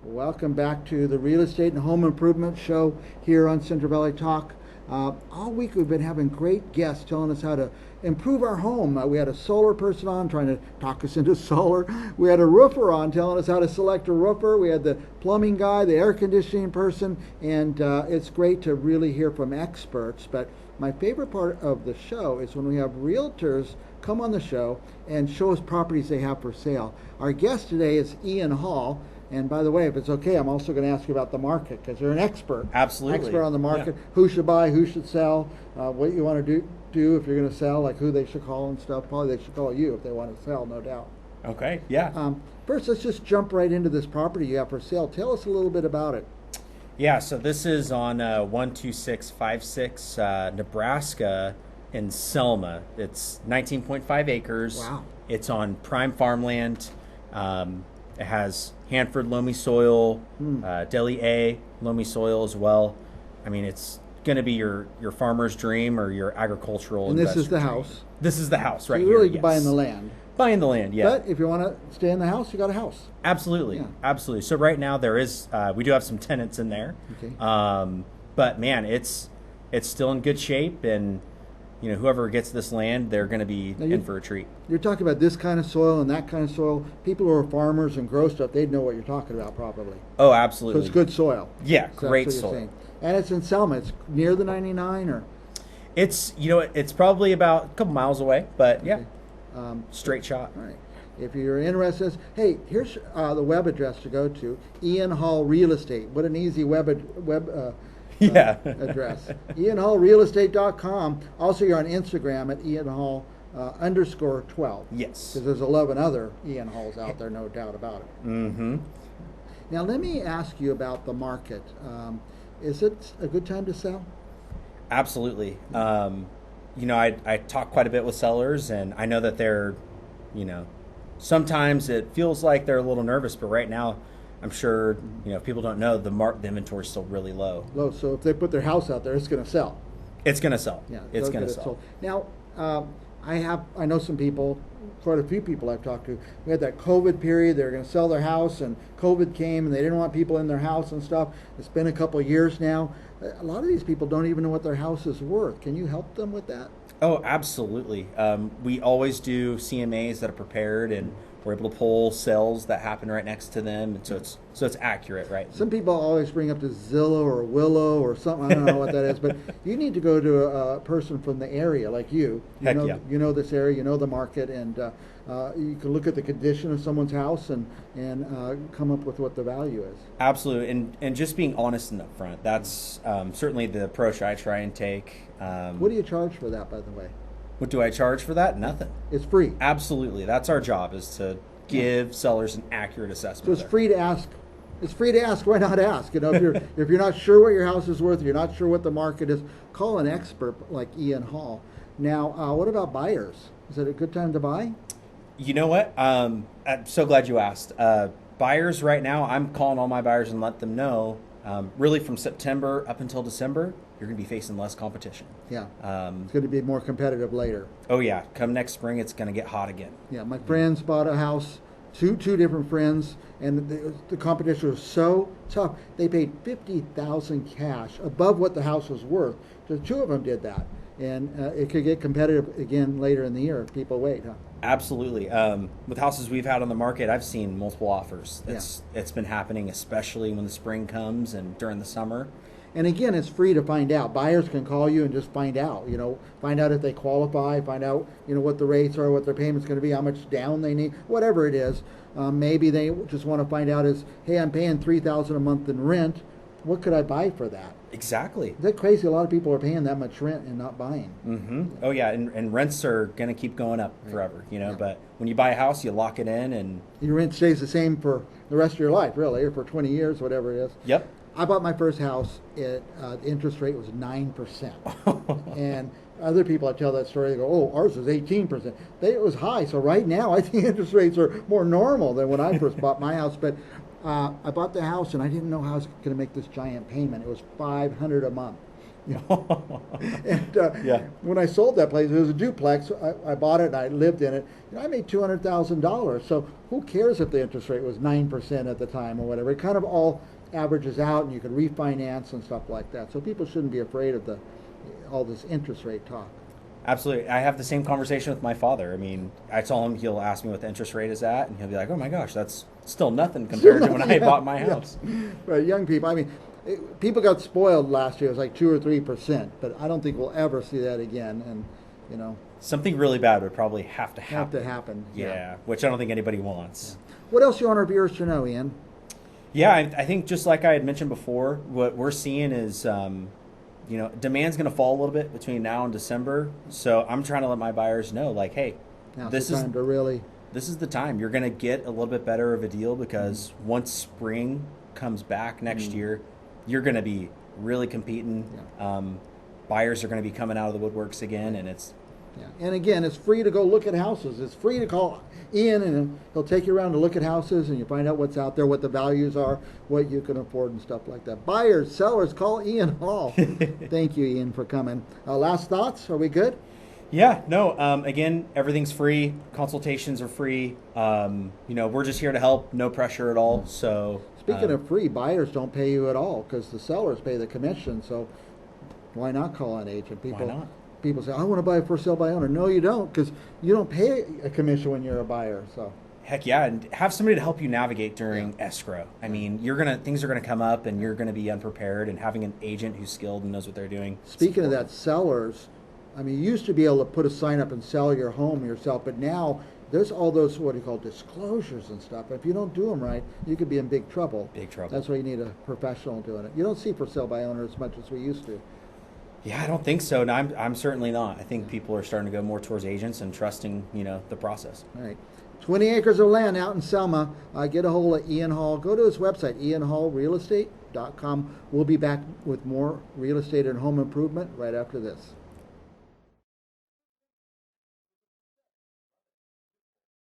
Welcome back to the Real Estate and Home Improvement Show here on Central Valley Talk. All week we've been having great guests telling us how to improve our home. We had a solar person on trying to talk us into solar. We had a roofer on telling us how to select a roofer. We had the plumbing guy, the air conditioning person, and it's great to really hear from experts. But my favorite part of the show is when we have realtors come on the show and show us properties they have for sale. Our guest today is Ian Hall. And by the way, if it's okay, I'm also going to ask you about the market because you're an expert. Absolutely. Expert on the market. Yeah. Who should buy, who should sell, what you want to do if you're going to sell, like who they should call and stuff. Probably they should call you if they want to sell, no doubt. Okay, yeah. First, let's just jump right into this property you have for sale. Tell us a little bit about it. Yeah, so this is on 12656 Nebraska in Selma. It's 19.5 acres. Wow. It's on prime farmland. It has Hanford loamy soil, Delhi A loamy soil as well. I mean, it's going to be your farmer's dream or your agricultural. And this is the dream. house. This is the house right so you're here. really Yes. buying the land. Buying the land, yeah. But if you want to stay in the house, you got a house. Absolutely, Yeah. absolutely. So right now there is, we do have some tenants in there. Okay. But man, it's still in good shape, and you know, whoever gets this land, they're going to be in for a treat. You're talking about this kind of soil and that kind of soil. People who are farmers and grow stuff, they'd know what you're talking about probably. Oh, So absolutely. it's good soil. Yeah, So great that's what you're soil. saying. And it's in Selma. It's near the 99 or? It's, you know, it's probably about a couple miles away, but yeah, Okay. straight shot. All right. If you're interested, hey, here's the web address to go to. Ian Hall Real Estate. What an easy Yeah. address. IanHallRealEstate.com. Also, you're on Instagram at Ian Hall _12. Yes. Because there's 11 other Ian Halls out there, no doubt about it. Mm-hmm. Now, let me ask you about the market. Is it a good time to sell? Absolutely. You know, I talk quite a bit with sellers, and I know that they're, you know, sometimes it feels like they're a little nervous, but right now, I'm sure, you know, if people don't know, the inventory is still really low. Low. So if they put their house out there, it's going to sell. It's going to sell. Yeah, it's they'll going get to it sell. sold. Now, I know some people, quite a few people I've talked to. We had that COVID period. They were going to sell their house, and COVID came, and they didn't want people in their house and stuff. It's been a couple of years now. A lot of these people don't even know what their house is worth. Can you help them with that? Oh, absolutely. We always do CMAs that are prepared, and we're able to pull sales that happen right next to them, and so it's accurate, right? Some people always bring up to Zillow or Willow or something. I don't know what that is, but you need to go to a person from the area like you. Heck know, yeah. You know this area, you know the market, and you can look at the condition of someone's house and come up with what the value is. Absolutely, and just being honest and upfront. That's certainly the approach I try and take. What do you charge for that, by the way? What do I charge for that? Nothing. It's free. Absolutely, that's our job, is to give sellers an accurate assessment. So it's free to ask. It's free to ask. Why not ask? You know, if you're not sure what your house is worth, if you're not sure what the market is, call an expert like Ian Hall. Now, what about buyers? Is it a good time to buy? You know what? I'm so glad you asked. Buyers right now, I'm calling all my buyers and let them know, really from September up until December, you're going to be facing less competition. Yeah. It's going to be more competitive later. Oh yeah, come next spring, it's going to get hot again. Yeah, my friends bought a house, two different friends, and the competition was so tough. They paid $50,000 cash above what the house was worth. The two of them did that, and it could get competitive again later in the year if people wait, huh? Absolutely. With houses we've had on the market, I've seen multiple offers. It's been happening, especially when the spring comes and during the summer. And again, it's free to find out. Buyers can call you and just find out, find out if they qualify, find out, what the rates are, what their payment's going to be, how much down they need, whatever it is. Maybe they just want to find out hey, I'm paying $3,000 a month in rent. What could I buy for that? Exactly. Is that crazy? A lot of people are paying that much rent and not buying. Mm-hmm. Oh yeah, and rents are going to keep going up forever, Yeah. But when you buy a house, you lock it in, and Your rent stays the same for the rest of your life, really, or for 20 years, whatever it is. Yep. I bought my first house. The interest rate was 9%. And other people, I tell that story, they go, oh, ours was 18%. It was high. So right now, I think interest rates are more normal than when I first bought my house. But I bought the house, and I didn't know how I was going to make this giant payment. It was $500 a month. And Yeah. when I sold that place, it was a duplex. I bought it and I lived in it. I made $200,000. So who cares if the interest rate was 9% at the time or whatever? It kind of all averages out, and you can refinance and stuff like that. So people shouldn't be afraid of all this interest rate talk. Absolutely. I have the same conversation with my father. I mean, I tell him, he'll ask me what the interest rate is at, and he'll be like, oh my gosh, that's still nothing compared to when I bought my house. Right, young people. I mean, people got spoiled last year. It was like 2 or 3%, but I don't think we'll ever see that again. And Something really bad would probably have to happen. have to happen. Yeah, which I don't think anybody wants. Yeah. What else you want our viewers to know, Ian? Yeah, I think just like I had mentioned before, what we're seeing is, demand's going to fall a little bit between now and December. So I'm trying to let my buyers know, like, hey, Now's this the time to really. this is the time. You're going to get a little bit better of a deal because once spring comes back next year, you're going to be really competing. Yeah. Buyers are going to be coming out of the woodworks again, and it's Yeah. And again, it's free to go look at houses. It's free to call Ian, and he'll take you around to look at houses, and you find out what's out there, what the values are, what you can afford, and stuff like that. Buyers, sellers, call Ian Hall. Thank you, Ian, for coming. Last thoughts? Are we good? Yeah, no. Again, everything's free. Consultations are free. We're just here to help. No pressure at all. So Speaking of free, buyers don't pay you at all because the sellers pay the commission. So why not call an agent? Why not? People say, I want to buy for sale by owner. No, you don't, because you don't pay a commission when you're a buyer. So heck yeah, and have somebody to help you navigate during escrow. I mean, things are gonna come up, and you're gonna be unprepared. And having an agent who's skilled and knows what they're doing. Speaking of that, sellers, I mean, you used to be able to put a sign up and sell your home yourself, but now there's all those, what do you call, disclosures and stuff. If you don't do them right, you could be in big trouble. Big trouble. That's why you need a professional doing it. You don't see for sale by owner as much as we used to. Yeah, I don't think so. No, I'm certainly not. I think people are starting to go more towards agents and trusting, the process. All right. 20 acres of land out in Selma. Get a hold of Ian Hall. Go to his website, ianhallrealestate.com. We'll be back with more real estate and home improvement right after this.